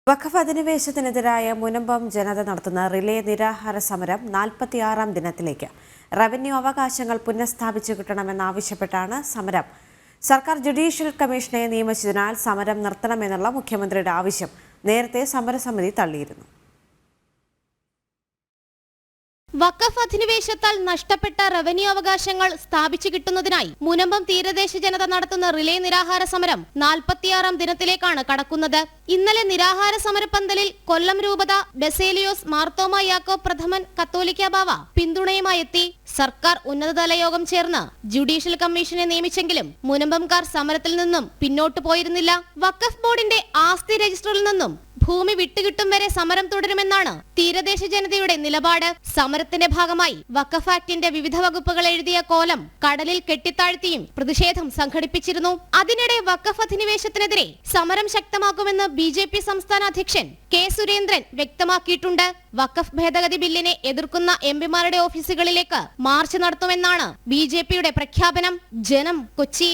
വഖഫ് അധിനിവേശത്തിനെതിരായ മുനമ്പം ജനത നടത്തുന്ന റിലേ നിരാഹാര സമരം 46-ാം ദിനത്തിലേക്ക്. റവന്യൂ അവകാശങ്ങൾ പുനഃസ്ഥാപിച്ചു കിട്ടണമെന്നാവശ്യപ്പെട്ടാണ് സമരം. സർക്കാർ ജുഡീഷ്യൽ കമ്മീഷനെ നിയമിച്ചതിനാൽ സമരം നിർത്തണമെന്നുള്ള മുഖ്യമന്ത്രിയുടെ ആവശ്യം നേരത്തെ സമരസമിതി തള്ളിയിരുന്നു. വഖഫ് അധിനിവേശത്താൽ നഷ്ടപ്പെട്ട റവന്യൂ അവകാശങ്ങൾ സ്ഥാപിച്ചു കിട്ടുന്നതിനായി മുനമ്പം തീരദേശ ജനത നടത്തുന്ന റിലേ നിരാഹാര സമരം 46-ാം ദിനത്തിലേക്കാണ് കടക്കുന്നത്. ഇന്നലെ നിരാഹാര സമരപ്പന്തലിൽ കൊല്ലം രൂപത ബസേലിയോസ് മാർത്തോമ യാക്കോബ് പ്രഥമൻ കത്തോലിക്ക ബാവ പിന്തുണയുമായി എത്തി. സർക്കാർ ഉന്നതതല യോഗം ചേർന്ന് ജുഡീഷ്യൽ കമ്മീഷനെ നിയമിച്ചെങ്കിലും മുനമ്പംകാർ സമരത്തിൽ നിന്നും പിന്നോട്ടു പോയിരുന്നില്ല. വഖഫ് ബോർഡിന്റെ ആസ്തി രജിസ്റ്ററിൽ നിന്നും ഭൂമി വിട്ടുകിട്ടും വരെ സമരം തുടരുമെന്നാണ് തീരദേശ ജനതയുടെ നിലപാട്. സമരത്തിന്റെ ഭാഗമായി വഖഫ് ആക്ടിന്റെ വിവിധ വകുപ്പുകൾ എഴുതിയ കോലം കടലിൽ കെട്ടിത്താഴ്ത്തിയും പ്രതിഷേധം സംഘടിപ്പിച്ചിരുന്നു. അതിനിടെ വഖഫ് അധിനിവേശത്തിനെതിരെ സമരം ശക്തമാക്കുമെന്ന് BJP സംസ്ഥാന അധ്യക്ഷൻ K. സുരേന്ദ്രൻ വ്യക്തമാക്കിയിട്ടുണ്ട്. വഖഫ് ഭേദഗതി ബില്ലിനെ എതിർക്കുന്ന MPമാരുടെ ഓഫീസുകളിലേക്ക് മാർച്ച് നടത്തുമെന്നാണ് BJPയുടെ പ്രഖ്യാപനം. ജനം, കൊച്ചി.